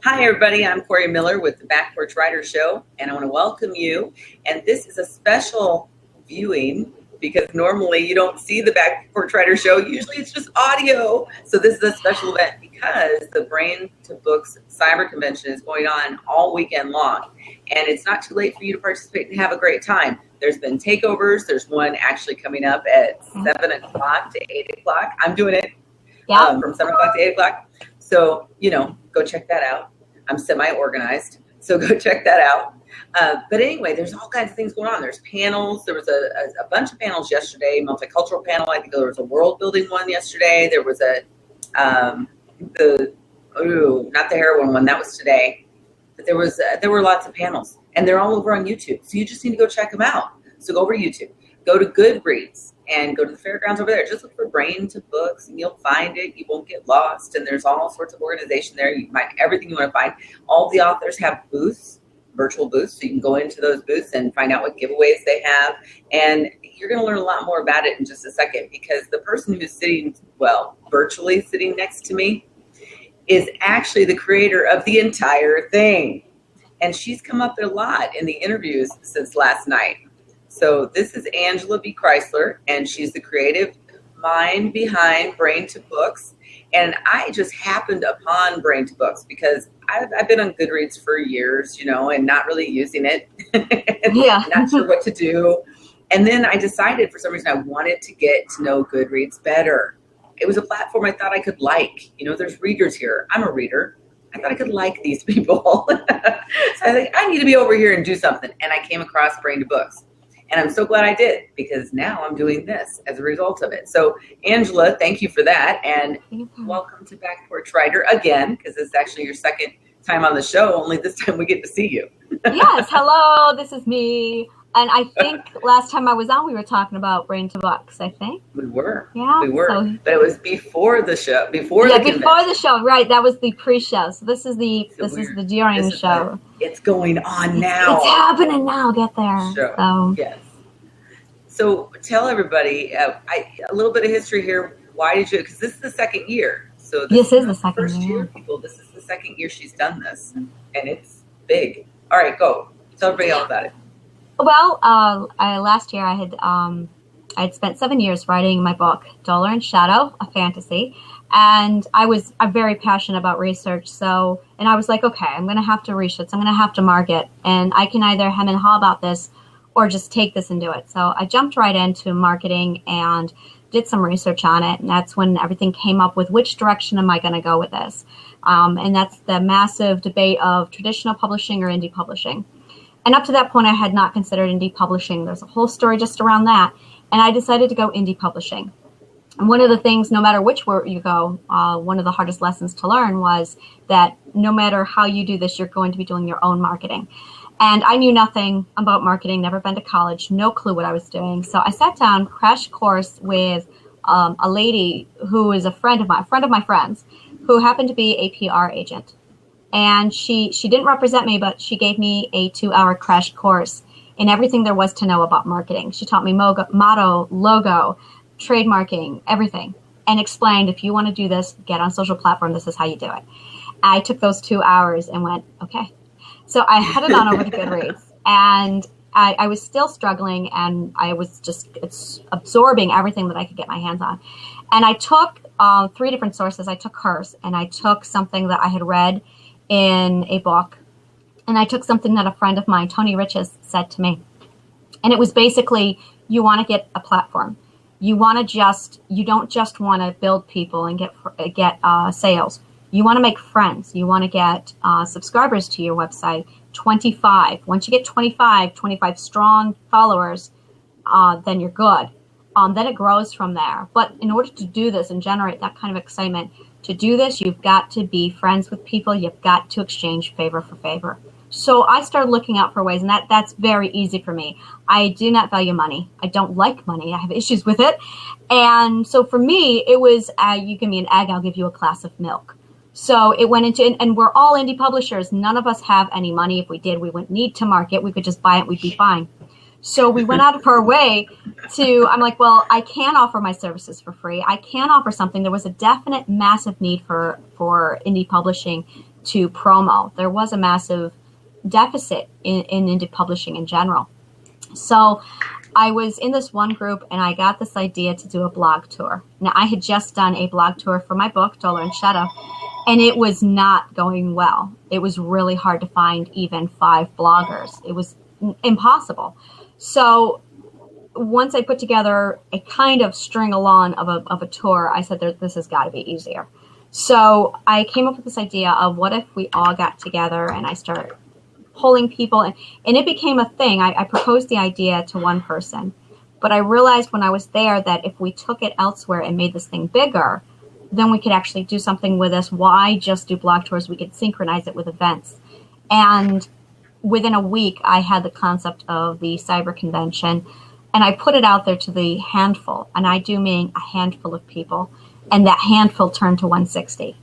Hi, everybody. I'm Corey Miller with the Back Porch Writer Show, and I want to welcome you. And this is a special viewing because normally you don't see the Back Porch Writer Show. Usually it's just audio. So this is a special event because the Brain to Books Cyber Convention is going on all weekend long. And it's not too late for you to participate and have a great time. There's been takeovers. There's one actually coming up at 7 o'clock to 8 o'clock. I'm doing it from 7 o'clock to 8 o'clock. So, go check that out. I'm semi-organized, so go check that out. But anyway, there's all kinds of things going on. There's panels. There was a bunch of panels yesterday, multicultural panel. I think there was a world building one yesterday. There was not the heroin one, that was today. But there were lots of panels, and they're all over on YouTube. So you just need to go check them out. So go over to YouTube, go to Goodreads, and go to the fairgrounds over there. Just look for Brain to Books, and you'll find it. You won't get lost, and there's all sorts of organization there. You can find everything you want to find. All the authors have booths, virtual booths, so you can go into those booths and find out what giveaways they have. And you're going to learn a lot more about it in just a second, because the person who's sitting, virtually sitting next to me is actually the creator of the entire thing. And she's come up a lot in the interviews since last night. So this is Angela B. Chrysler, and she's the creative mind behind Brain to Books. And I just happened upon Brain to Books because I've been on Goodreads for years, and not really using it. Not sure what to do. And then I decided for some reason I wanted to get to know Goodreads better. It was a platform I thought I could like. There's readers here. I'm a reader. I thought I could like these people. So I think I need to be over here and do something. And I came across Brain to Books. And I'm so glad I did, because now I'm doing this as a result of it. So, Angela, thank you for that. And welcome to Back Porch Writer again, because it's actually your second time on the show. Only this time we get to see you. Yes. Hello. This is me. And I think last time I was on, we were talking about Brain to Books, I think. We were. Yeah. We were. So, but it was before the show. Before the show. Right. That was the pre-show. So this is the during show. It's going on now. It's happening now. Get there. So, yes. So tell everybody a little bit of history here. Why did you? Because this is the second year. So this is the second first year, people. This is the second year she's done this, and it's big. All right, go. Tell everybody all about it. Well, last year I had spent 7 years writing my book, Dollar and Shadow, a fantasy. And I'm very passionate about research. And I was like, okay, I'm going to have to research. I'm going to have to market. And I can either hem and haw about this or just take this and do it. So I jumped right into marketing and did some research on it. And that's when everything came up with which direction am I going to go with this? And that's the massive debate of traditional publishing or indie publishing. And up to that point, I had not considered indie publishing. There's a whole story just around that. And I decided to go indie publishing. And one of the things, no matter which way you go, one of the hardest lessons to learn was that no matter how you do this, you're going to be doing your own marketing. And I knew nothing about marketing, never been to college, no clue what I was doing. So I sat down, crash course with a lady who is a friend of my friends, who happened to be a PR agent. And she didn't represent me, but she gave me a 2-hour crash course in everything there was to know about marketing. She taught me motto, logo, trademarking, everything, and explained, if you want to do this, get on social platform, this is how you do it. I took those 2 hours and went, okay. So I headed on over to Goodreads, and I was still struggling, and I was just absorbing everything that I could get my hands on. And I took 3 different sources. I took hers, and I took something that I had read in a book, and I took something that a friend of mine, Tony Riches, said to me. And it was basically, you want to get a platform. You don't just want to build people and get sales. You want to make friends. You want to get subscribers to your website, 25. Once you get 25 strong followers, then you're good. Then it grows from there. But in order to do this and generate that kind of excitement, to do this, you've got to be friends with people. You've got to exchange favor for favor. So I started looking out for ways, and that's very easy for me. I do not value money. I don't like money. I have issues with it. And so for me, it was, you give me an egg, I'll give you a glass of milk. So it went into, and we're all indie publishers. None of us have any money. If we did, we wouldn't need to market. We could just buy it. We'd be fine. So we went out of our way I'm like, well, I can offer my services for free. I can offer something. There was a definite massive need for indie publishing to promo. There was a massive deficit in indie publishing in general. So I was in this one group and I got this idea to do a blog tour. Now, I had just done a blog tour for my book, Dollar and Shadow, and it was not going well. It was really hard to find even 5 bloggers. It was impossible. So once I put together a kind of string along of a tour, I said, this has got to be easier. So I came up with this idea of what if we all got together, and I started pulling people, and it became a thing. I proposed the idea to one person, but I realized when I was there that if we took it elsewhere and made this thing bigger, then we could actually do something with this. Why just do blog tours? We could synchronize it with events. And within a week, I had the concept of the cyber convention, and I put it out there to the handful, and I do mean a handful of people, and that handful turned to 160.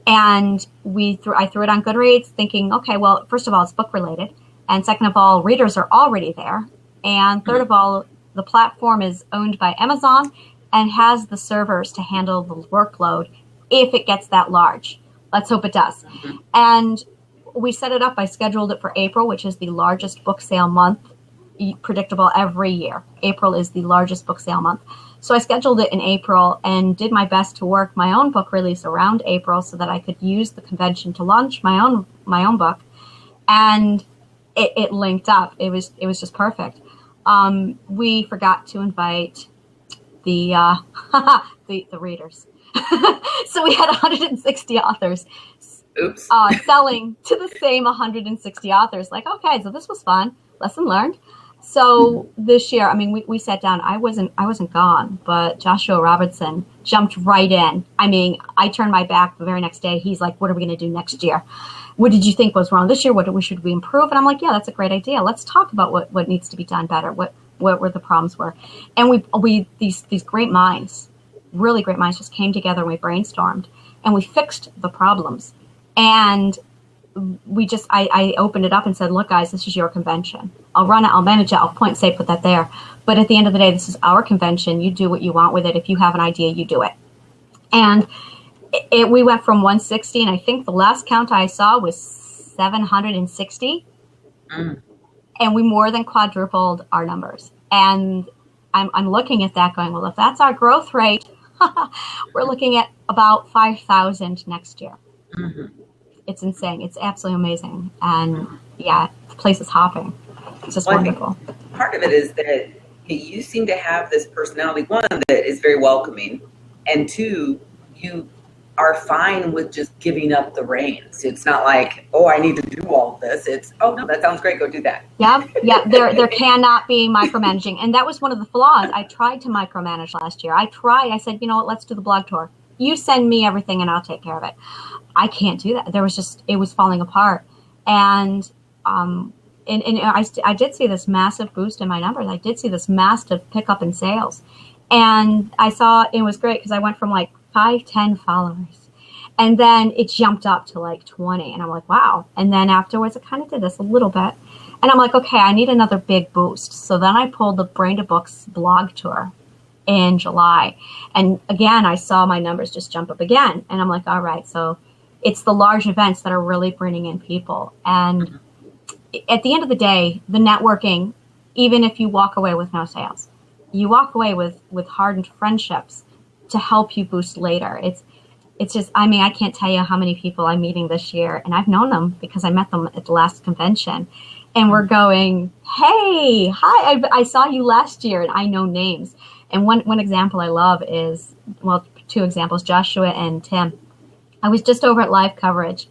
And I threw it on Goodreads thinking, okay, well, first of all, it's book related. And second of all, readers are already there. And third of all, the platform is owned by Amazon and has the servers to handle the workload if it gets that large. Let's hope it does. Mm-hmm. And we set it up. I scheduled it for April, which is the largest book sale month, predictable every year. April is the largest book sale month. So I scheduled it in April and did my best to work my own book release around April so that I could use the convention to launch my own book. And it linked up. It was just perfect. We forgot to invite the the readers. So we had 160 authors. Oops. Selling to the same 160 authors. Like, okay, so this was fun. Lesson learned. So this year, I mean, we sat down. I wasn't gone, but Joshua Robertson jumped right in. I mean, I turned my back the very next day. He's like, "What are we going to do next year? What did you think was wrong this year? What should we improve?" And I'm like, "Yeah, that's a great idea. Let's talk about what needs to be done better. What were the problems were." And we these great minds, really great minds, just came together and we brainstormed and we fixed the problems. And I opened it up and said, "Look, guys, this is your convention. I'll run it, I'll manage it, I'll point, say, put that there. But at the end of the day, this is our convention. You do what you want with it. If you have an idea, you do it." And we went from 160, and I think the last count I saw was 760. And we more than quadrupled our numbers. And I'm looking at that going, well, if that's our growth rate, we're looking at about 5,000 next year. Mm-hmm. It's insane. It's absolutely amazing. And yeah, the place is hopping. It's just wonderful. I think part of it is that you seem to have this personality, one, that is very welcoming, and two, you are fine with just giving up the reins. It's not like, oh, I need to do all of this. It's, oh, no, that sounds great. Go do that. Yeah. There cannot be micromanaging. And that was one of the flaws. I tried to micromanage last year. I said, you know what, let's do the blog tour. You send me everything and I'll take care of it. I can't do that. It was falling apart. And I did see this massive boost in my numbers. I did see this massive pickup in sales. And I saw it was great because I went from like 5-10 followers. And then it jumped up to like 20. And I'm like, wow. And then afterwards, I kind of did this a little bit. And I'm like, okay, I need another big boost. So then I pulled the Brain to Books blog tour in July. And again, I saw my numbers just jump up again. And I'm like, all right, so it's the large events that are really bringing in people. And at the end of the day, the networking, even if you walk away with no sales, you walk away with hardened friendships to help you boost later. It's just, I mean, I can't tell you how many people I'm meeting this year, and I've known them because I met them at the last convention, and we're going, hey, hi, I saw you last year, and I know names. And one example I love is, well, 2 examples, Joshua and Tim. I was just over at live coverage,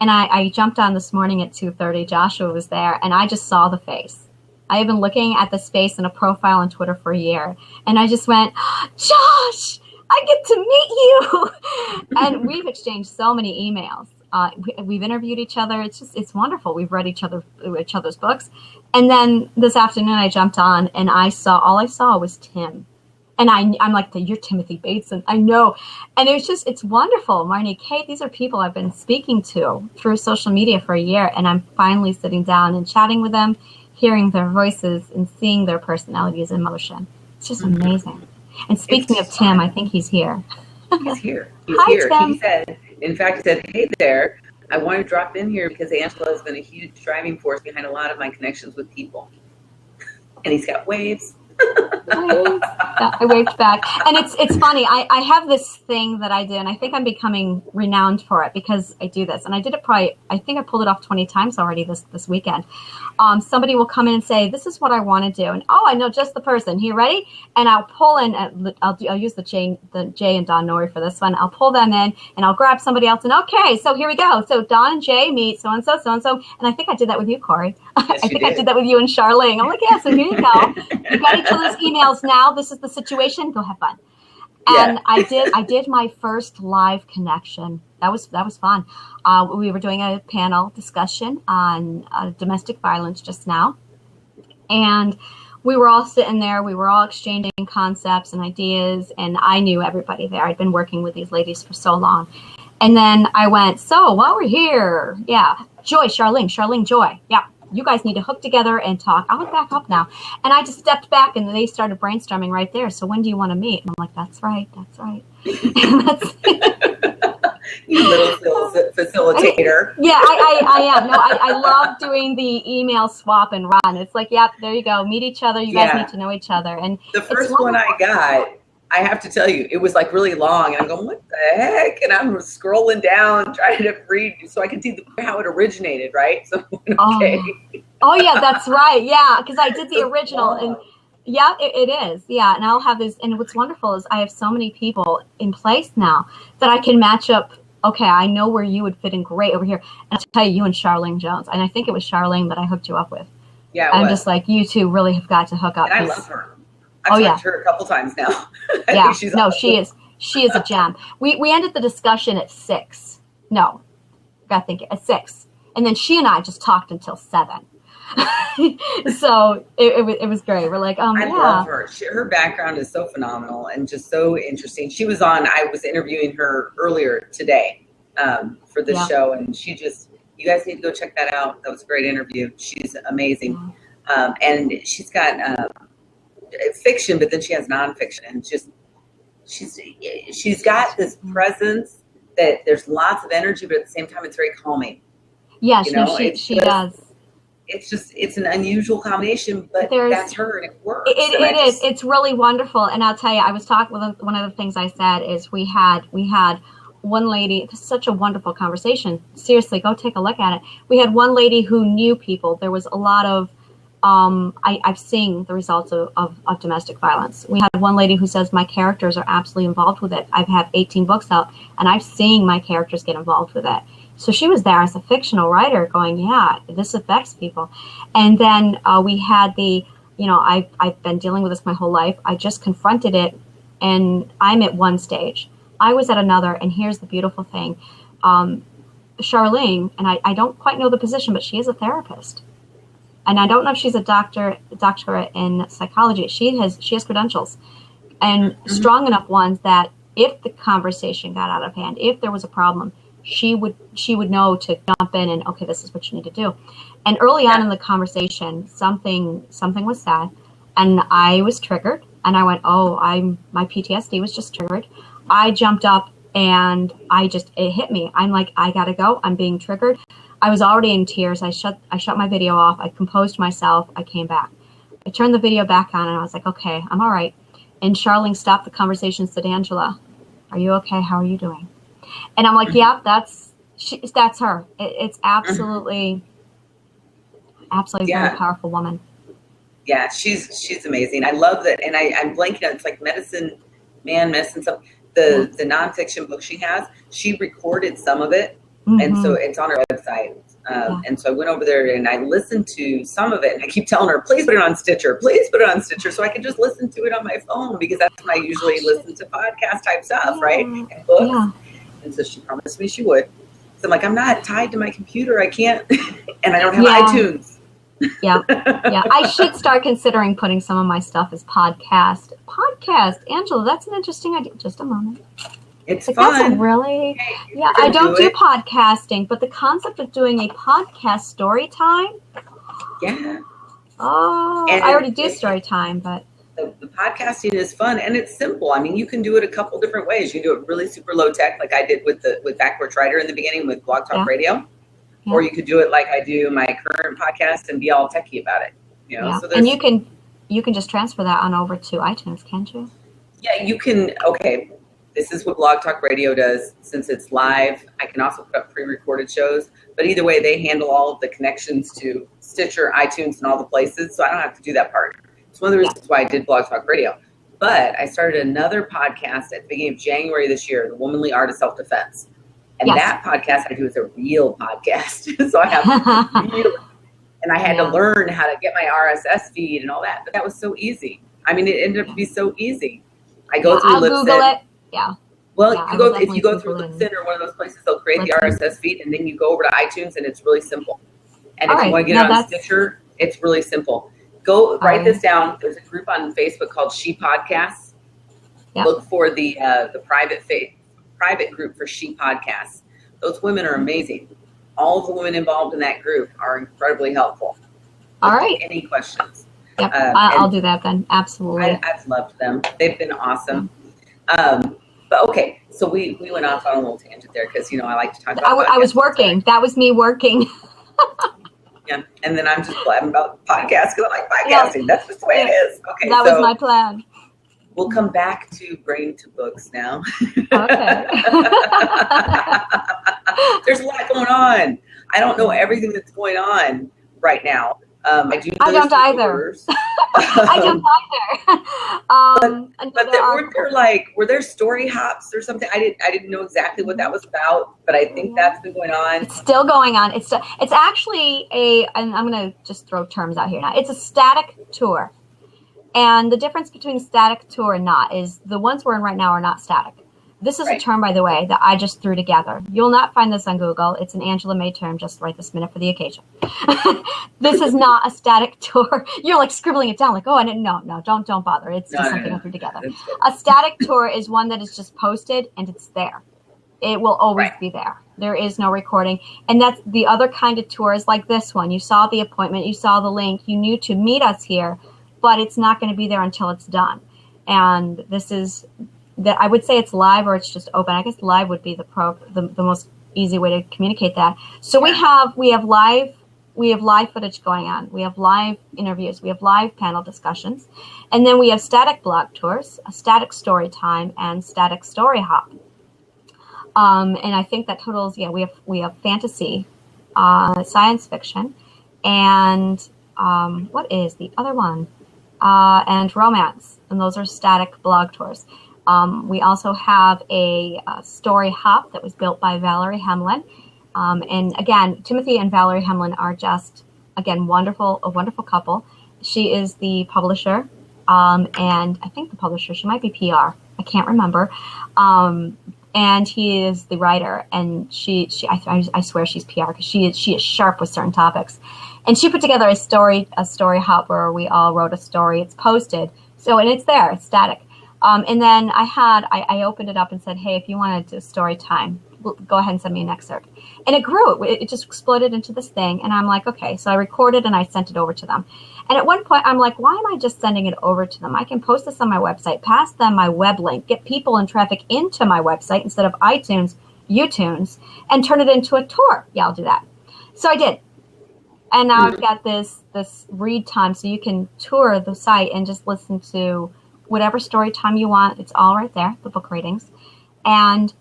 and I jumped on this morning at 2:30. Joshua was there, and I just saw the face. I have been looking at this face in a profile on Twitter for a year, and I just went, Josh, I get to meet you. And we've exchanged so many emails. We've interviewed each other. It's wonderful. We've read each other's books. And then this afternoon I jumped on and all I saw was Tim. And I'm like, you're Timothy Bateson. I know. And it's wonderful. Marnie, Kate, these are people I've been speaking to through social media for a year. And I'm finally sitting down and chatting with them, hearing their voices and seeing their personalities in motion. It's just amazing. And speaking of Tim, I think he's here. He's here. He's Hi, here. Tim. He said, hey there, I want to drop in here because Angela has been a huge driving force behind a lot of my connections with people. And he's got waves. Yeah, I waved back. And it's funny. I have this thing that I do, and I think I'm becoming renowned for it because I do this. And I did it probably, I think I pulled it off 20 times already this weekend. Somebody will come in and say, this is what I want to do. And, I know just the person. Here, ready? And I'll pull in, I'll use the Jay and Don Nori for this one. I'll pull them in, and I'll grab somebody else. And, okay, so here we go. So Don and Jay meet so-and-so, so-and-so. And I think I did that with you, Corey. Yes, I think I did that with you and Charlene. I'm like, yeah, so here you go. You got each other's emails now. This is the situation. Go have fun. And yeah. I did my first live connection. That was fun. We were doing a panel discussion on domestic violence just now. And we were all sitting there. We were all exchanging concepts and ideas. And I knew everybody there. I'd been working with these ladies for so long. And then I went, so while we're here, yeah, Joy, Charlene, Joy. Yeah. You guys need to hook together and talk. I would back up now. And I just stepped back, and they started brainstorming right there. So when do you want to meet? And I'm like, that's right. You little facilitator. Yeah, I am. No, I love doing the email swap and run. It's like, yep, there you go. Meet each other. You guys need to know each other. And the first one I got, I have to tell you, it was like really long, and I'm going, what the heck? And I'm scrolling down, trying to read so I can see how it originated, right? So, okay. Oh yeah, that's right. Yeah, because I did the original, and yeah, it is. Yeah, and I'll have this. And what's wonderful is I have so many people in place now that I can match up. Okay, I know where you would fit in great over here. And I'll tell you and Charlene Jones, and I think it was Charlene that I hooked you up with. Yeah, I'm just like, you two really have got to hook up. And I love her. I've talked to her a couple times now. Yeah, she's no, awesome. she is a gem. We ended the discussion at 6. No, got to think at 6, and then she and I just talked until 7. So it was great. We're like, I love her. Her background is so phenomenal and just so interesting. She was on. I was interviewing her earlier today for this show, and she just. You guys need to go check that out. That was a great interview. She's amazing, and she's got. Fiction, but then she has nonfiction, and just she's got this presence that there's lots of energy, but at the same time it's very calming. Yes, she does. It's an unusual combination, but that's her, and it works. It is. It's really wonderful, and I'll tell you, I was talking with one of the things I said is we had one lady. Such a wonderful conversation. Seriously, go take a look at it. We had one lady who knew people. There was a lot of. I've seen the results of domestic violence. We had one lady who says my characters are absolutely involved with it. I've had 18 books out, and I've seen my characters get involved with it. So she was there as a fictional writer going, yeah, this affects people. And then we had I've been dealing with this my whole life. I just confronted it, and I'm at one stage. I was at another, and here's the beautiful thing. Charlene, and I don't quite know the position, but she is a therapist. And I don't know if she's a doctorate in psychology. She has credentials, and strong enough ones that if the conversation got out of hand, if there was a problem, she would know to jump in and, okay, this is what you need to do. And early on in the conversation, something was said, and I was triggered, and I went, my PTSD was just triggered. I jumped up, and it hit me. I'm like, I gotta go. I'm being triggered. I was already in tears. I shut my video off. I composed myself. I came back. I turned the video back on, and I was like, okay, I'm all right. And Charlene stopped the conversation and said, Angela, are you okay? How are you doing? And I'm like, yeah, that's her. It's absolutely a very powerful woman. Yeah, she's amazing. I love that. And I'm blanking on, it's like medicine. So the nonfiction book she has, she recorded some of it. And so it's on her website. And so I went over there and I listened to some of it. And I keep telling her, please put it on Stitcher. Please put it on Stitcher so I can just listen to it on my phone, because that's when I usually listen to podcast type stuff, right? And books. Yeah. And so she promised me she would. So I'm like, I'm not tied to my computer. I can't. And I don't have iTunes. Yeah. I should start considering putting some of my stuff as podcast. Angela, that's an interesting idea. Just a moment. It's fun. That's really, I don't do podcasting, but the concept of doing a podcast story time. Yeah. Oh, I already do story time, but the podcasting is fun and it's simple. I mean, you can do it a couple different ways. You can do it really super low tech, like I did with Back Porch Writer in the beginning with Blog Talk Radio, or you could do it like I do my current podcast and be all techie about it. You know, so and you can just transfer that on over to iTunes, can't you? Yeah, you can. Okay, this is what Blog Talk Radio does. Since it's live, I can also put up pre-recorded shows. But either way, they handle all of the connections to Stitcher, iTunes, and all the places, so I don't have to do that part. It's one of the reasons why I did Blog Talk Radio. But I started another podcast at the beginning of January this year, The Womanly Art of Self-Defense. And that podcast I do is a real podcast. So I have real, and I had to learn how to get my RSS feed and all that. But that was so easy. I mean, it ended up to be so easy. I go through Libsyn. Google it. Yeah. Well, if you go through Libsyn or one of those places, they'll create the RSS feed, and then you go over to iTunes, and it's really simple. And if you want to get it on Stitcher, it's really simple. Go write this down. There's a group on Facebook called She Podcasts. Look for the private group for She Podcasts. Those women are amazing. All of the women involved in that group are incredibly helpful. All right. Any questions? Yep, I'll do that then. Absolutely. I've loved them. They've been awesome. But okay, so we went off on a little tangent there because, I like to talk about I was working. That was me working. Yeah, and then I'm just blabbing about podcasts because I like podcasting. That's just the way it is. Okay, that was my plan. We'll come back to Brain to Books now. Okay. There's a lot going on. I don't know everything that's going on right now. I don't either. I don't either. But were there story hops or something? I didn't know exactly what that was about, but I think that's been going on. It's still going on. It's actually and I'm going to just throw terms out here now. It's a static tour. And the difference between a static tour and not is the ones we're in right now are not static. This is a term, by the way, that I just threw together. You'll not find this on Google. It's an Angela May term just right this minute for the occasion. This is not a static tour. You're like scribbling it down like, I didn't know. No, don't bother. It's just something I threw together. A static tour is one that is just posted and it's there. It will always be there. There is no recording. And that's the other kind of tours like this one. You saw the appointment. You saw the link. You knew to meet us here, but it's not going to be there until it's done. And this is... that I would say it's live or it's just open. I guess live would be the most easy way to communicate that. So we have live footage going on. We have live interviews. We have live panel discussions, and then we have static blog tours, a static story time, and static story hop. And I think that totals we have fantasy, science fiction, and what is the other one? And romance, and those are static blog tours. We also have a story hop that was built by Valerie Hemlin. And again, Timothy and Valerie Hemlin are just, again, a wonderful couple. She is the publisher, and I think the publisher, she might be PR. I can't remember. And he is the writer, and I swear she's PR because she is sharp with certain topics. And she put together a story hop where we all wrote a story. It's posted. And it's there, it's static. And then I opened it up and said, hey, if you want to do story time, go ahead and send me an excerpt. And it grew. It just exploded into this thing. And I'm like, okay. So I recorded and I sent it over to them. And at one point, I'm like, why am I just sending it over to them? I can post this on my website, pass them my web link, get people and traffic into my website instead of iTunes, YouTunes, and turn it into a tour. Yeah, I'll do that. So I did. And now I've got this read time so you can tour the site and just listen to whatever story time you want. It's all right there, the book ratings. And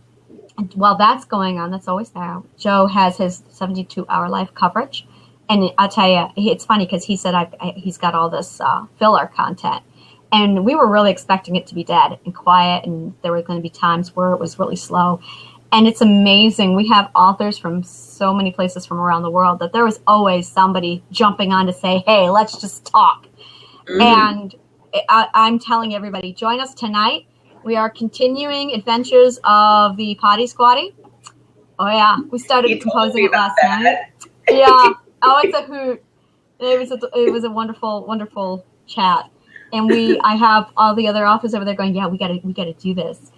while that's going on, that's always there. Joe has his 72-hour life coverage. And I'll tell you, it's funny because he said he's got all this filler content. And we were really expecting it to be dead and quiet, and there were going to be times where it was really slow. And it's amazing. We have authors from so many places from around the world that there was always somebody jumping on to say, hey, let's just talk. And I'm telling everybody, join us tonight. We are continuing Adventures of the Potty Squatty. Oh, yeah. We started composing it last night. Yeah. Oh, it's a hoot. It was a wonderful, wonderful chat. And I have all the other authors over there going, yeah, we gotta do this.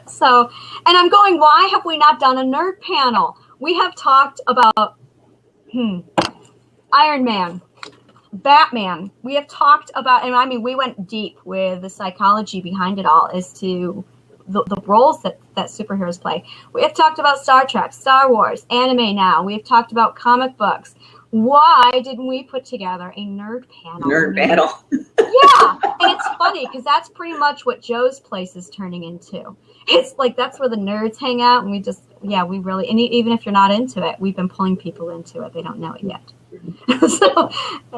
So, and I'm going, why have we not done a nerd panel? We have talked about Iron Man, Batman. We have talked about, and I mean, we went deep with the psychology behind it all as to the roles that superheroes play. We have talked about Star Trek, Star Wars, anime now. We have talked about comic books. Why didn't we put together a nerd panel? Nerd panel. Yeah, and it's funny because that's pretty much what Joe's place is turning into. It's like that's where the nerds hang out, and we really, and even if you're not into it, we've been pulling people into it. They don't know it yet. So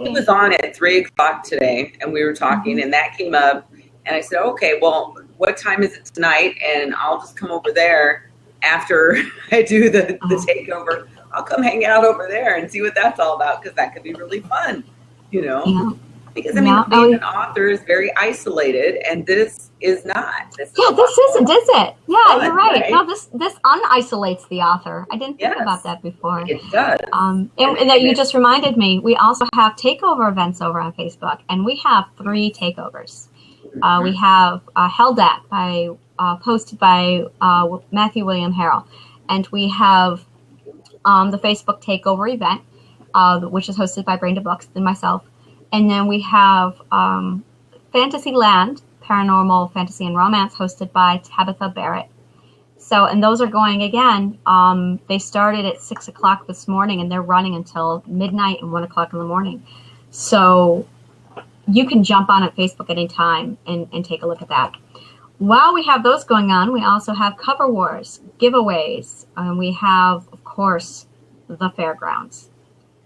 He was on at 3:00 today, and we were talking, and that came up, and I said, okay, well, what time is it tonight? And I'll just come over there after I do the takeover. I'll come hang out over there and see what that's all about, because that could be really fun, Yeah. Because, I mean, being an author is very isolated, and this is not. This isn't, is it? Yeah, fun, you're right. No, this unisolates the author. I didn't think about that before. It does. And that you just reminded me, we also have takeover events over on Facebook, and we have 3 takeovers. We have Held At, posted by Matthew William Harrell, and we have the Facebook takeover event, which is hosted by Brenda Books and myself. And then we have Fantasyland, Paranormal Fantasy and Romance, hosted by Tabitha Barrett. So, and those are going again. They started at 6:00 this morning, and they're running until midnight and 1:00 in the morning. So you can jump on at Facebook anytime and take a look at that. While we have those going on, we also have cover wars, giveaways, and we have, of course, the fairgrounds.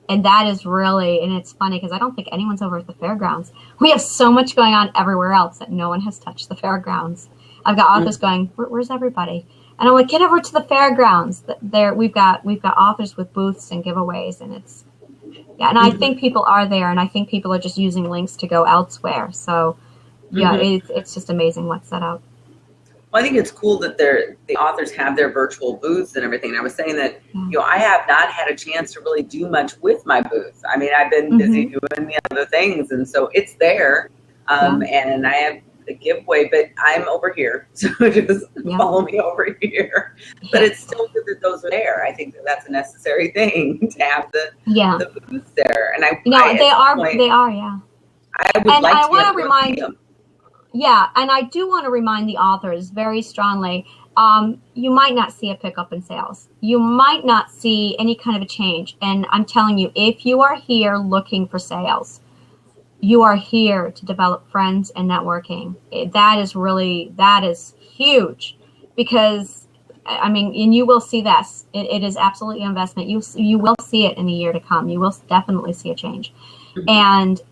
And that is really, and it's funny because I don't think anyone's over at the fairgrounds. We have so much going on everywhere else that no one has touched the fairgrounds. I've got authors going, where's everybody? And I'm like, get over to the fairgrounds. There, we've got authors with booths and giveaways, and it's, yeah. And I think people are there, and I think people are just using links to go elsewhere. So, yeah, it's just amazing what's set up. Well, I think it's cool that the authors have their virtual booths and everything. And I was saying that, I have not had a chance to really do much with my booth. I mean, I've been busy doing the other things, and so it's there. And I have a giveaway, but I'm over here, so just follow me over here. But it's still good that those are there. I think that's a necessary thing to have the booths there. And they are. I would like to want to remind them. Yeah, and I do want to remind the authors very strongly, you might not see a pickup in sales. You might not see any kind of a change. And I'm telling you, if you are here looking for sales, you are here to develop friends and networking. That is huge, because, I mean, and you will see this. It is absolutely an investment. You will see it in the year to come. You will definitely see a change. And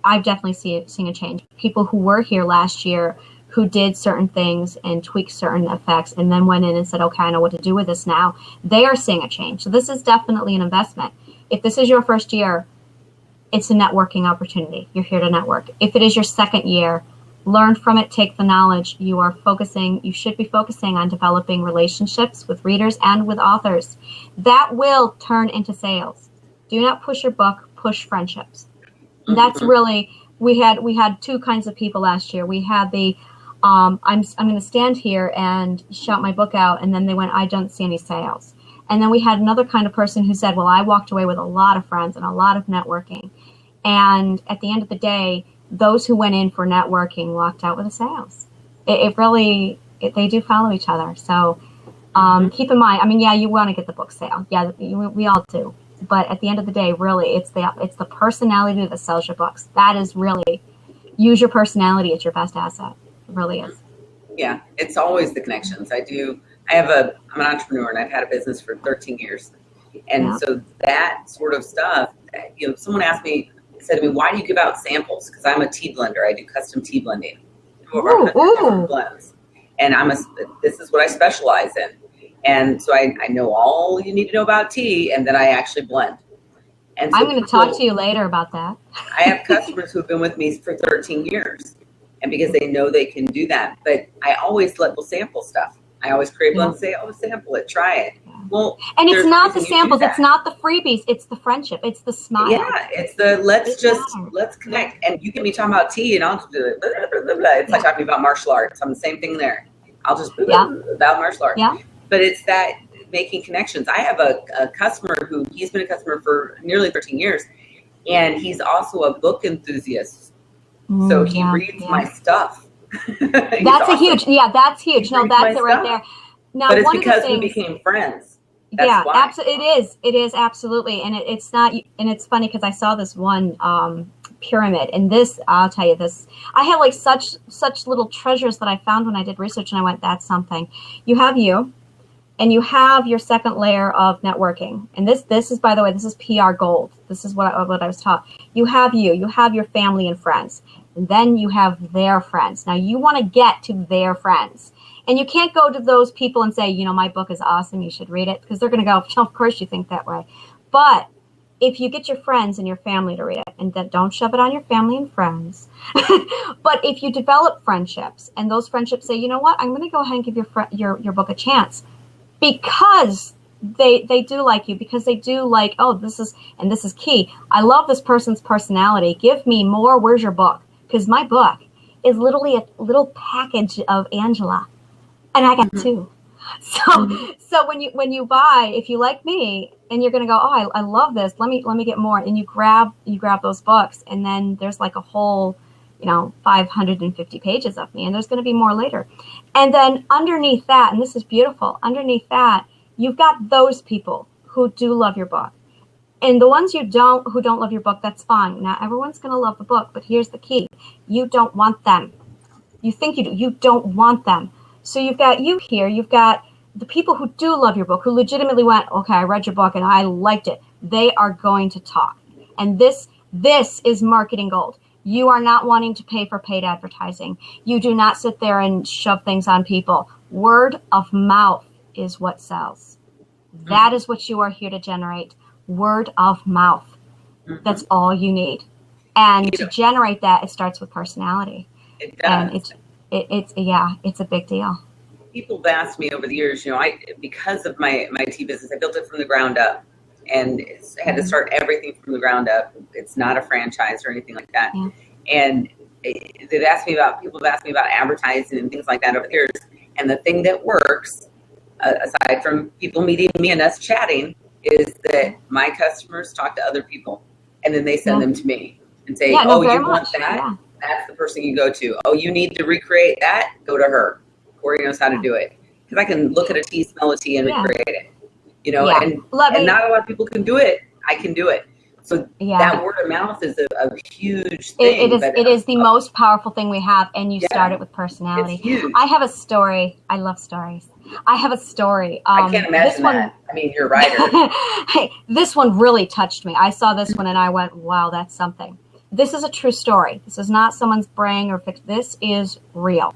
I've definitely seen a change. People who were here last year who did certain things and tweaked certain effects and then went in and said, okay, I know what to do with this now. They are seeing a change. So this is definitely an investment. If this is your first year, it's a networking opportunity. You're here to network. If it is your second year, learn from it, take the knowledge. You should be focusing on developing relationships with readers and with authors. That will turn into sales. Do not push your book, push friendships. That's really, we had 2 kinds of people last year. We had the, I'm going to stand here and shout my book out, and then they went, I don't see any sales. And then we had another kind of person who said, well, I walked away with a lot of friends and a lot of networking. And at the end of the day, those who went in for networking walked out with the sales. They do follow each other. So keep in mind, I mean, yeah, you want to get the book sale. Yeah, we all do. But at the end of the day, really, it's the personality that sells your books. That is really, use your personality. It's your best asset. It really is. Yeah, it's always the connections. I'm an entrepreneur, and I've had a business for 13 years. And so that sort of stuff, someone said to me, why do you give out samples? Because I'm a tea blender. I do custom tea blending. Blends. And this is what I specialize in. And so I know all you need to know about tea, and then I actually blend. And so I'm going to talk to you later about that. I have customers who've been with me for 13 years, and because they know they can do that. But I always let people sample stuff. I always create blend and say, sample it, try it. Well, and it's not the samples, it's not the freebies, it's the friendship, it's the smile. Yeah, it's the let's connect. And you can be talking about tea, and I'll just do it. Blah, blah, blah, blah. It's like talking about martial arts. I'm the same thing there. I'll just about martial arts. Yeah. But it's that making connections. I have a customer he's been a customer for nearly 13 years, And he's also a book enthusiast. So he reads my stuff. That's a huge, that's huge. No, that's it right there. Now, but it's because we became friends. That's why. It is absolutely. And it's not, and it's funny because I saw this one pyramid, and this, I'll tell you this, I have like such little treasures that I found when I did research, and I went, that's something. You have you, and you have your second layer of networking. And this is, by the way, this is PR gold. This is what I was taught. You have your family and friends, and then you have their friends. Now you want to get to their friends. And you can't go to those people and say, my book is awesome, you should read it, because they're going to go, of course you think that way. But if you get your friends and your family to read it, and then don't shove it on your family and friends, but if you develop friendships, and those friendships say, you know what, I'm going to go ahead and give your book a chance, because they do like you, because they do like, this is key. I love this person's personality. Give me more. Where's your book? Because my book is literally a little package of Angela. And I got two. So when you buy, if you like me, and you're gonna go, I love this. Let me get more. And you grab those books, and then there's like a whole, 550 pages of me, and there's gonna be more later. And then underneath that, and this is beautiful, underneath that, you've got those people who do love your book. And the ones who don't love your book, that's fine. Not everyone's gonna love the book, but here's the key: you don't want them. You think you do. You don't want them. So you've got you here, you've got the people who do love your book, who legitimately went, okay, I read your book and I liked it. They are going to talk. And this is marketing gold. You are not wanting to pay for paid advertising. You do not sit there and shove things on people. Word of mouth is what sells. That is what you are here to generate. Word of mouth. That's all you need. And to generate that, it starts with personality. It does. And it's a big deal. People have asked me over the years, because of my tea business, I built it from the ground up, and had to start everything from the ground up. It's not a franchise or anything like that. Yeah. And people have asked me about advertising and things like that over the years. And the thing that works, aside from people meeting me and us chatting, is that my customers talk to other people, and then they send them to me and say, you want that? Yeah. That's the person you go to. Oh, you need to recreate that? Go to her. Corey knows how to do it. Because I can look at a tea, smell a tea, and recreate it. And not a lot of people can do it. I can do it. So that word of mouth is a huge thing. It is the most powerful thing we have, and you start it with personality. It's huge. I have a story. I love stories. I have a story. I can't imagine that. I mean, you're a writer. Hey, this one really touched me. I saw this one, and I went, wow, that's something. This is a true story. This is not someone's braying or fix. This is real.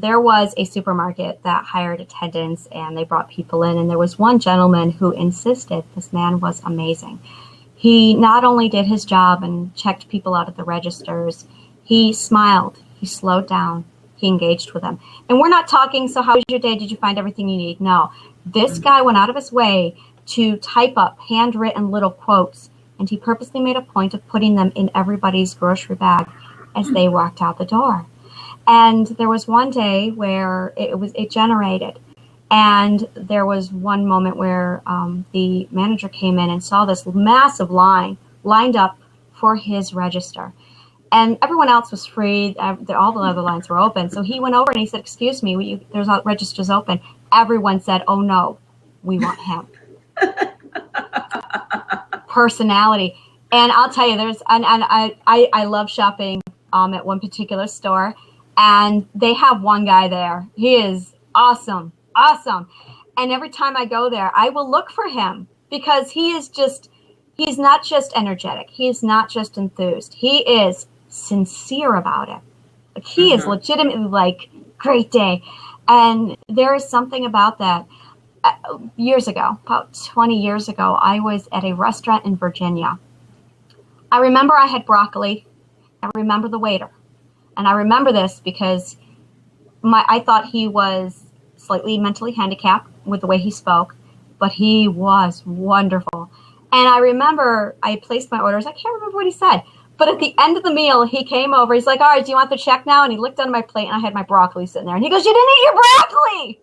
There was a supermarket that hired attendants, and they brought people in. And there was one gentleman who insisted. This man was amazing. He not only did his job and checked people out at the registers, he smiled. He slowed down. He engaged with them. And we're not talking, so how was your day? Did you find everything you need? No. This guy went out of his way to type up handwritten little quotes. And he purposely made a point of putting them in everybody's grocery bag as they walked out the door. And there was one day where it generated. And there was one moment where the manager came in and saw this massive line lined up for his register. And everyone else was free. All the other lines were open. So he went over and he said, excuse me, there's registers open. Everyone said, oh, no, we want him. Personality. And I'll tell you, I love shopping at one particular store, and they have one guy there. He is awesome. And every time I go there, I will look for him, because he's not just energetic. He is not just enthused. He is sincere about it. Like, he is legitimately like, great day. And there is something about that. Years ago, about 20 years ago, I was at a restaurant in Virginia. I remember I had broccoli. I remember the waiter. And I remember this because I thought he was slightly mentally handicapped with the way he spoke, but he was wonderful. And I remember I placed my orders. I can't remember what he said, but at the end of the meal, he came over. He's like, all right, do you want the check now? And he looked on my plate, and I had my broccoli sitting there. And he goes, you didn't eat your broccoli!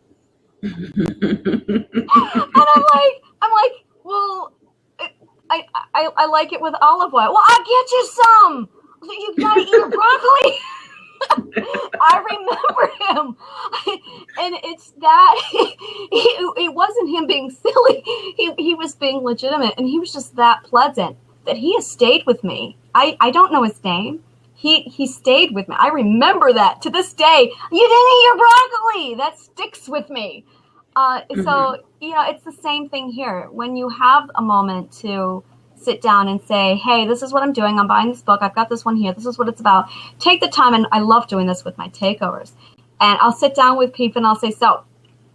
And I'm like, well, I I like it with olive oil. Well, I'll get you some. You gotta eat your broccoli. I remember him, and it's that it wasn't him being silly. He was being legitimate, and he was just that pleasant that he has stayed with me. I don't know his name. He stayed with me. I remember that to this day. You didn't eat your broccoli. That sticks with me. So it's the same thing here. When you have a moment to sit down and say, hey, this is what I'm doing. I'm buying this book. I've got this one here. This is what it's about. Take the time, and I love doing this with my takeovers. And I'll sit down with people and I'll say, so,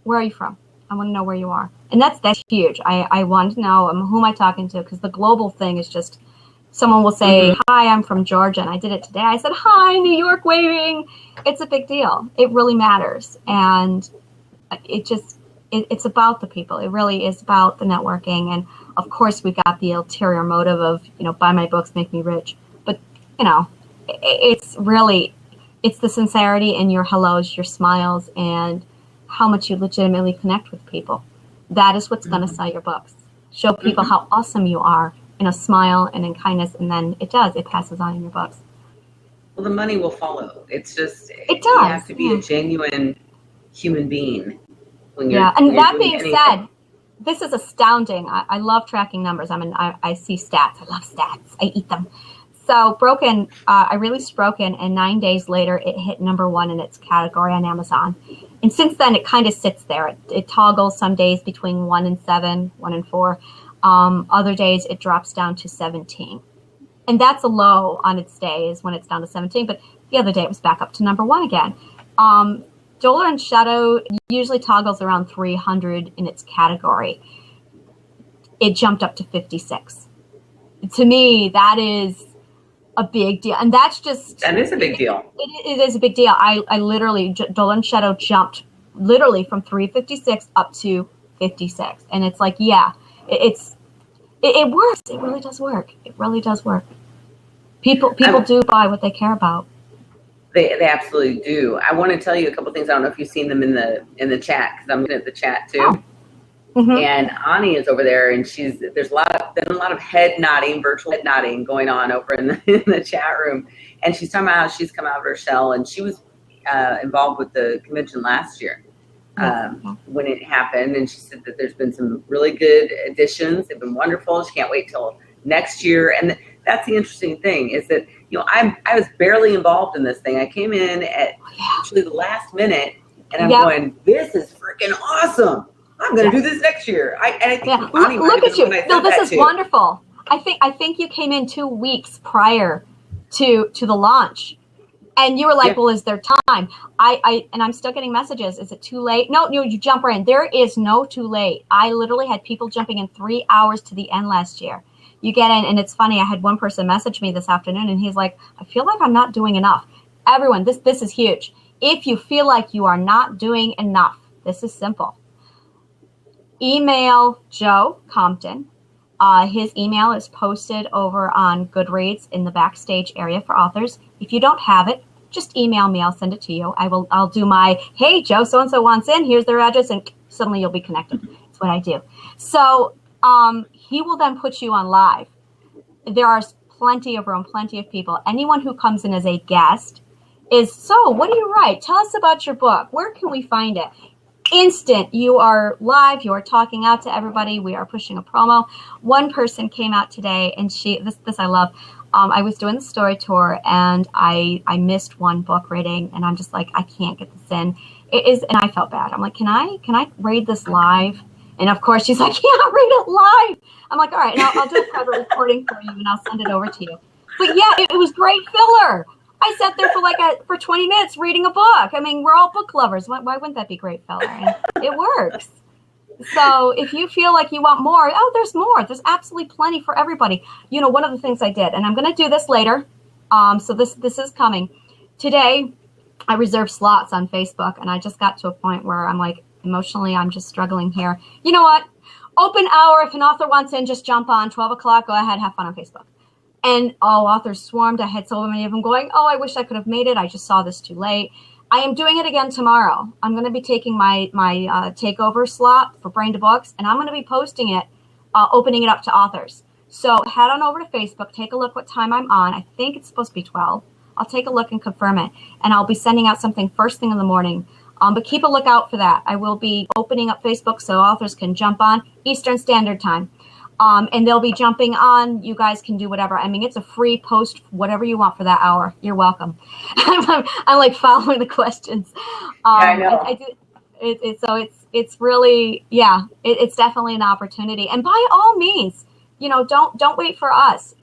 where are you from? I want to know where you are. And that's huge. I want to know who am I talking to, because the global thing is just, someone will say, hi, I'm from Georgia. And I did it today. I said, hi, New York waving. It's a big deal. It really matters. And it's about the people. It really is about the networking. And of course, we got the ulterior motive of, buy my books, make me rich. But, it's the sincerity in your hellos, your smiles, and how much you legitimately connect with people. That is what's going to sell your books. Show people how awesome you are in a smile and in kindness, and then it passes on in your books. Well, the money will follow. It's just, it does. You have to be a genuine human being. And that being said, this is astounding. I love tracking numbers. I see stats. I love stats. I eat them. So Broken, I released Broken, and 9 days later, it hit #1 in its category on Amazon. And since then, it kind of sits there. It toggles some days between 1 and 7, 1 and 4. Other days, it drops down to 17. And that's a low on its days when it's down to 17. But the other day, it was back up to #1 again. Dollar and Shadow usually toggles around 300 in its category. It jumped up to 56. To me, that is a big deal. And that is a big deal. It is a big deal. I literally, Dollar and Shadow jumped literally from 356 up to 56. And it's like, yeah, it works. It really does work. It really does work. People do buy what they care about. They absolutely do. I want to tell you a couple things. I don't know if you've seen them in the chat, because I'm looking at the chat too. Oh. Mm-hmm. And Ani is over there, and there's a lot of head nodding, virtual head nodding going on over in the chat room. And she's talking about how she's come out of her shell, and she was involved with the convention last year when it happened. And she said that there's been some really good additions. They've been wonderful. She can't wait till next year. And that's the interesting thing, is that I was barely involved in this thing. I came in at actually the last minute, and I'm going, this is freaking awesome. I'm going to do this next year. I think look at you. No, this is wonderful. I think you came in 2 weeks prior to the launch, and you were like, well, is there time? And I'm still getting messages. Is it too late? No, you jump right in. There is no too late. I literally had people jumping in 3 hours to the end last year. You get in, and it's funny. I had one person message me this afternoon, and he's like, I feel like I'm not doing enough. Everyone, this is huge. If you feel like you are not doing enough, this is simple. Email Joe Compton. His email is posted over on Goodreads in the backstage area for authors. If you don't have it, just email me. I'll send it to you. I'll do my, hey, Joe so-and-so wants in. Here's their address, and suddenly you'll be connected. That's what I do. So he will then put you on live. There are plenty of room, plenty of people. Anyone who comes in as a guest is, so what do you write? Tell us about your book. Where can we find it? Instant, you are live, you are talking out to everybody. We are pushing a promo. One person came out today, and this I love. I was doing the story tour, and I missed one book reading, and I'm just like, I can't get this in. And I felt bad. I'm like, can I read this live? And of course, she's like, yeah, read it live. I'm like, all right, and I'll do a private recording for you, and I'll send it over to you. But yeah, it was great filler. I sat there for 20 minutes reading a book. I mean, we're all book lovers. Why wouldn't that be great filler? And it works. So if you feel like you want more, there's more. There's absolutely plenty for everybody. One of the things I did, and I'm going to do this later. So this is coming. Today, I reserved slots on Facebook, and I just got to a point where I'm like, emotionally, I'm just struggling here. You know what? Open hour. If an author wants in, just jump on. 12 o'clock, go ahead, have fun on Facebook. And authors swarmed. I had so many of them going, I wish I could have made it. I just saw this too late. I am doing it again tomorrow. I'm going to be taking my takeover slot for Brain to Books, and I'm going to be posting it, opening it up to authors. So head on over to Facebook, take a look what time I'm on. I think it's supposed to be 12. I'll take a look and confirm it. And I'll be sending out something first thing in the morning. But keep a lookout for that. I will be opening up Facebook so authors can jump on Eastern Standard Time. And they'll be jumping on. You guys can do whatever. I mean, it's a free post, whatever you want for that hour. You're welcome. I'm like following the questions. I know. It's really, it's definitely an opportunity. And by all means, don't wait for us.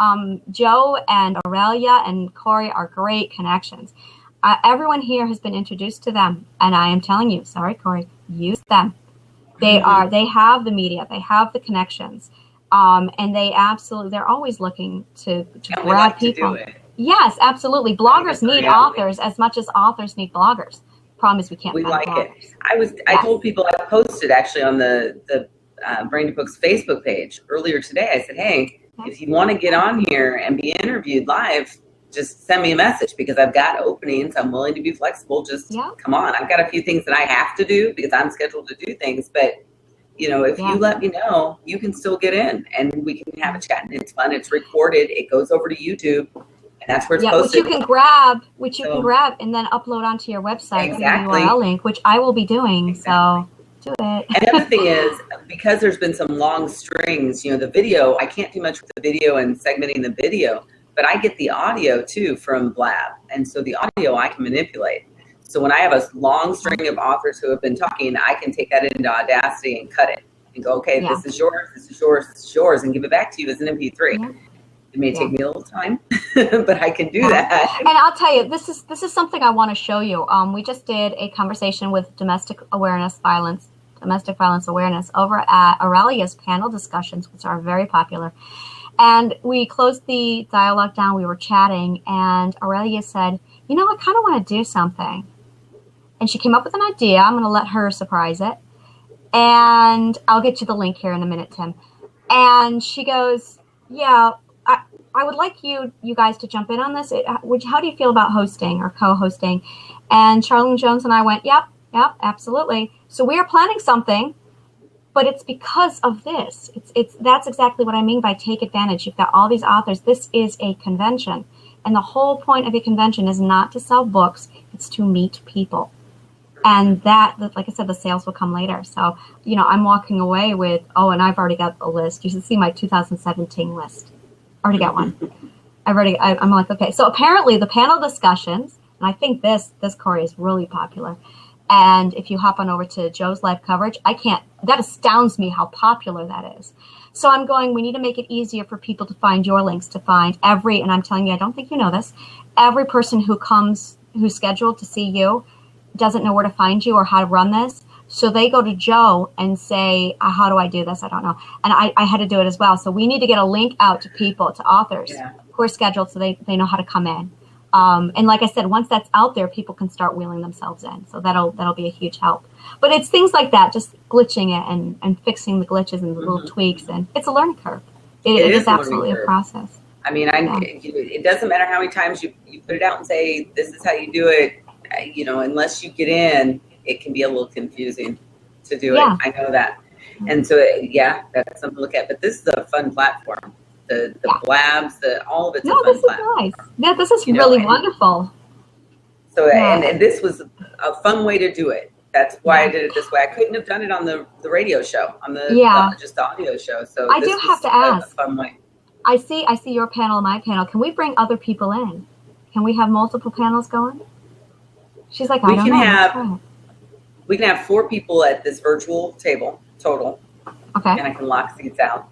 Joe and Aurelia and Corey are great connections. Everyone here has been introduced to them, and I am telling you, sorry, Corey, use them. They have the media, they have the connections, and they're always looking to grab people. To do it. Yes, absolutely. Bloggers need authors as much as authors need bloggers. Problem is we can't. We find like bloggers. it. I told people, I posted actually on the Brain to Books Facebook page earlier today. I said, hey, if you want to get on here and be interviewed live, just send me a message because I've got openings. I'm willing to be flexible. Just come on. I've got a few things that I have to do because I'm scheduled to do things. But, if you let me know, you can still get in and we can have a chat. And it's fun. It's recorded. It goes over to YouTube. And that's where it's posted. Which you can grab and then upload onto your website with the URL link, which I will be doing. Exactly. So do it. And the other thing is, because there's been some long strings, the video, I can't do much with the video and segmenting the video. But I get the audio, too, from Blab. And so the audio I can manipulate. So when I have a long string of authors who have been talking, I can take that into Audacity and cut it and go, okay, this is yours, this is yours, this is yours, and give it back to you as an MP3. Yeah. It may take me a little time, but I can do that. And I'll tell you, this is something I want to show you. We just did a conversation with domestic violence awareness over at Aurelia's panel discussions, which are very popular. And we closed the dialogue down. We were chatting, and Aurelia said, I kind of want to do something. And she came up with an idea. I'm going to let her surprise it. And I'll get you the link here in a minute, Tim. And she goes, I would like you guys to jump in on this. How do you feel about hosting or co-hosting? And Charlene Jones and I went, yep, absolutely. So we are planning something. But it's because of this. That's exactly what I mean by take advantage. You've got all these authors. This is a convention. And the whole point of a convention is not to sell books. It's to meet people. And that, like I said, the sales will come later. So, I'm walking away with, and I've already got the list. You should see my 2017 list. Already got one. I'm like, okay. So apparently the panel discussions, and I think this Corey is really popular. And if you hop on over to Joe's live coverage, that astounds me how popular that is. So I'm going, we need to make it easier for people to find your links, to find and I'm telling you, I don't think you know this, every person who's scheduled to see you doesn't know where to find you or how to run this. So they go to Joe and say, how do I do this? I don't know. And I had to do it as well. So we need to get a link out to people, to authors who are scheduled so they know how to come in. And like I said, once that's out there, people can start wheeling themselves in. So that'll be a huge help. But it's things like that, just glitching it and fixing the glitches and the little tweaks. And it's a learning curve. It is absolutely a process. I mean, it doesn't matter how many times you put it out and say, this is how you do it. Unless you get in, it can be a little confusing to do it. I know that. And so, that's something to look at. But this is a fun platform. The blabs, all of it's a fun platform. Nice. Yeah, this is really wonderful. So, and this was a fun way to do it. That's why I did it this way. I couldn't have done it on the radio show, on just the audio show. So I do have to ask. A fun way. I see your panel, my panel. Can we bring other people in? Can we have multiple panels going? She's like, I don't know. We can have 4 people at this virtual table total. Okay. And I can lock seats out.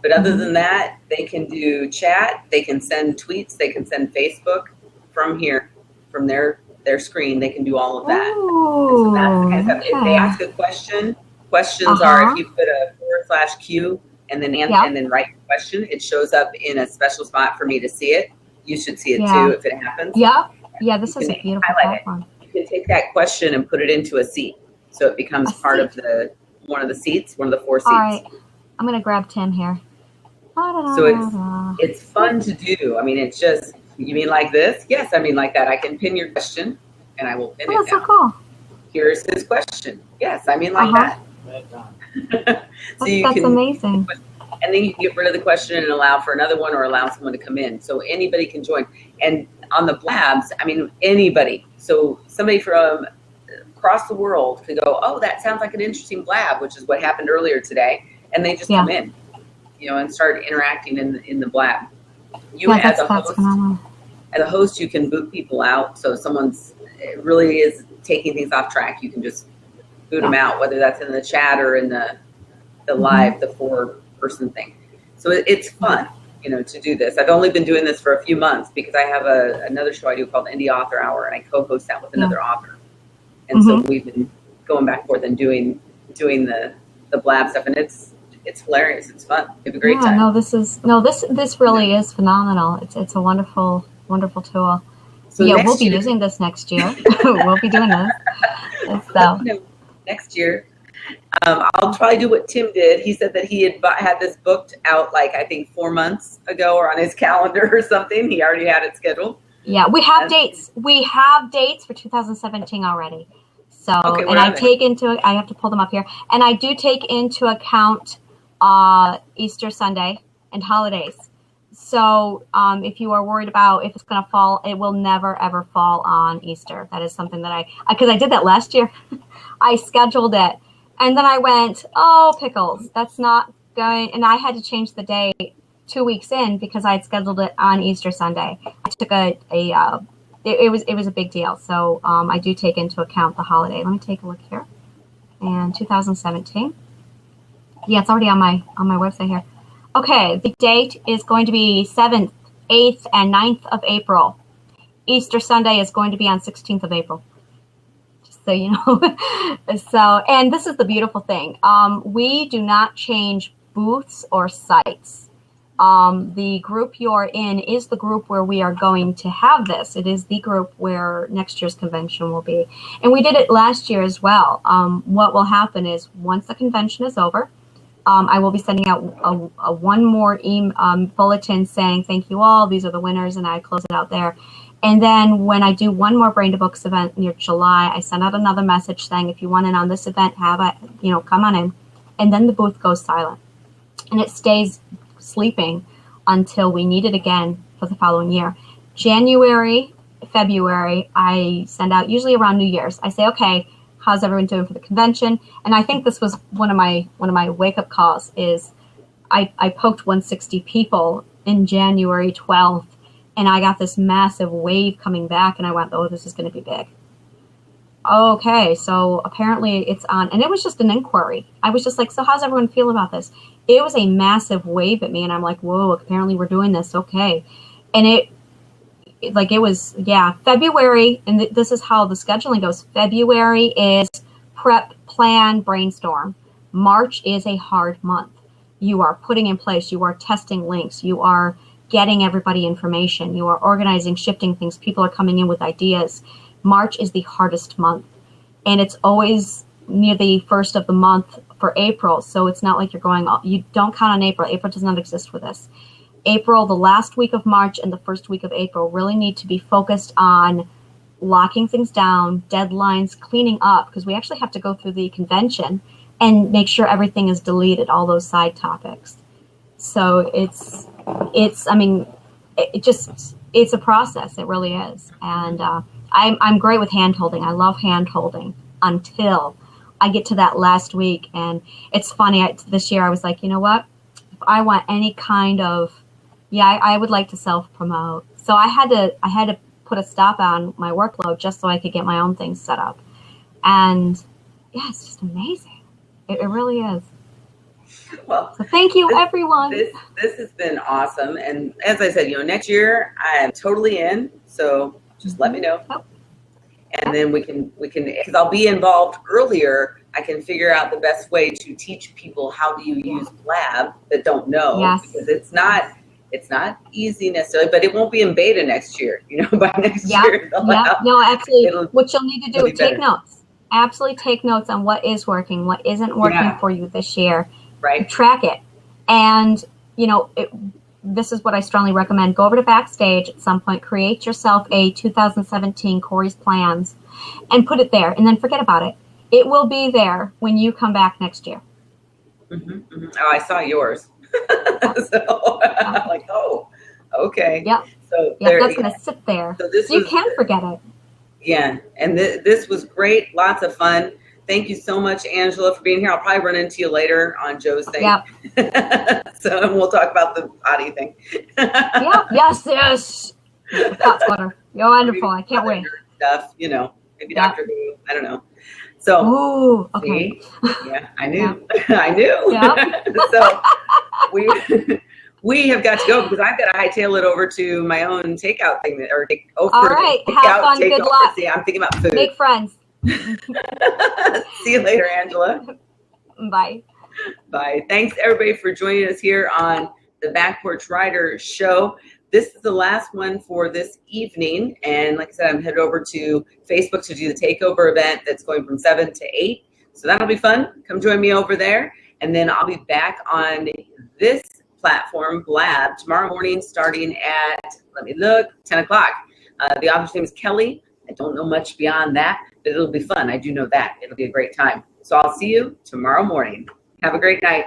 But other than that, they can do chat. They can send tweets. They can send Facebook from here, from their screen. They can do all of that. Ooh, so that's the kind of stuff. If they ask a question, questions are if you put a /Q and then and then write the question, it shows up in a special spot for me to see it. You should see it too if it happens. Yeah. Yeah, this is a beautiful platform. You can take that question and put it into a seat. So it becomes part of one of the seats, one of the 4 seats. All right. I'm going to grab Tim here. So it's fun to do. I mean, it's just, you mean like this? Yes, I mean like that. I can pin your question, and I will pin it down. That's so cool. Here's his question. Yes, I mean like that. That's amazing. And then you can get rid of the question and allow for another one or allow someone to come in. So anybody can join. And on the blabs, I mean, anybody. So somebody from across the world could go, oh, that sounds like an interesting blab, which is what happened earlier today. And they just come in, and start interacting in the blab. You as a host, you can boot people out. So if someone's really is taking things off track, you can just boot them out, whether that's in the chat or in the live, the 4-person thing. So it's fun, to do this. I've only been doing this for a few months because I have another show I do called Indie Author Hour, and I co-host that with another author. And so we've been going back and forth and doing the blab stuff, and it's hilarious. It's fun. We have a great time. This really is phenomenal. It's a wonderful tool. So we'll be using this next year. We'll be doing this. So next year. I'll try to do what Tim did. He said that he had this booked out, I think 4 months ago, or on his calendar or something. He already had it scheduled. Yeah, we have dates. We have dates for 2017 already. So, and I have to pull them up here. And I do take into account Easter Sunday and holidays. So if you are worried about if it's going to fall, it will never, ever fall on Easter. That is something that because I did that last year. I scheduled it. And then I went, oh, pickles, that's not going. And I had to change the date 2 weeks in because I had scheduled it on Easter Sunday. I took it was a big deal. So I do take into account the holiday. Let me take a look here. And 2017. Yeah, it's already on my website here. Okay, the date is going to be 7th, 8th, and 9th of April. Easter Sunday is going to be on 16th of April. So, and this is the beautiful thing. We do not change booths or sites. The group you're in is the group where we are going to have this. It is the group where next year's convention will be. And we did it last year as well. What will happen is once the convention is over, I will be sending out a one more bulletin saying, thank you all, these are the winners, and I close it out there. And then when I do one more Brain to Books event near July, I send out another message saying, if you want in on this event, come on in. And then the booth goes silent. And it stays sleeping until we need it again for the following year. January, February, I send out usually around New Year's. I say, okay, how's everyone doing for the convention? And I think this was one of my wake-up calls is I poked 160 people in January 12th. And I got this massive wave coming back, and I went, oh, this is going to be big. Okay, so apparently it's on. And it was just an inquiry. I was just like, so how's everyone feel about this? It was a massive wave at me, and I'm like, whoa, apparently we're doing this. Okay. And it was, February, and this is how the scheduling goes. February is prep, plan, brainstorm. March is a hard month. You are putting in place, you are testing links, you are getting everybody information. You are organizing, shifting things. People are coming in with ideas. March is the hardest month. And it's always near the first of the month for April. So it's not like you don't count on April. April does not exist for this. April, the last week of March and the first week of April really need to be focused on locking things down, deadlines, cleaning up, because we actually have to go through the convention and make sure everything is deleted, all those side topics. So it's a process. It really is. And I'm great with hand holding. I love hand holding until I get to that last week. And it's funny, this year I was like, you know what? If I want any kind of, I would like to self-promote. So I had to put a stop on my workload just so I could get my own things set up. And it's just amazing. It really is. Well, so thank you, everyone. This has been awesome. And as I said, next year I am totally in. So just let me know. Oh. And then we can, because I'll be involved earlier. I can figure out the best way to teach people how do you use Blab that don't know. Yes. Because it's not easy necessarily, but it won't be in beta next year. By next year. No, actually, what you'll need to do is take notes. Absolutely take notes on what is working, what isn't working for you this year. Right. Track it. And, this is what I strongly recommend. Go over to Backstage at some point, create yourself a 2017 Corey's Plans and put it there and then forget about it. It will be there when you come back next year. Mm-hmm, mm-hmm. Oh, I saw yours. So I'm like, oh, okay. Yep. So Yep. there, That's going to sit there. so this So you was, can't forget it. yeah, and this was great. Lots of fun. Thank you so much, Angela, for being here. I'll probably run into you later on Joe's thing. Yep. So and we'll talk about the potty thing. Yeah. Yes. Yes. The pot sweater. You're wonderful. I can't wait. Stuff, you know, maybe Yep. Dr. Who, I don't know. So, ooh, okay. Yeah, I knew. I knew. Yep. So we have got to go because I've got to hightail it over to my own takeout thing or take over. All right. Have fun. Good luck. See, I'm thinking about food. Make friends. See you later, Angela. Bye. Bye. Thanks everybody for joining us here on the Back Porch Rider Show. This is the last one for this evening. And like I said, I'm headed over to Facebook to do the takeover event that's going from 7 to 8. So that'll be fun. Come join me over there. And then I'll be back on this platform, Blab, tomorrow morning starting at, 10 o'clock. The author's name is Kelly. I don't know much beyond that, but it'll be fun. I do know that. It'll be a great time. So I'll see you tomorrow morning. Have a great night.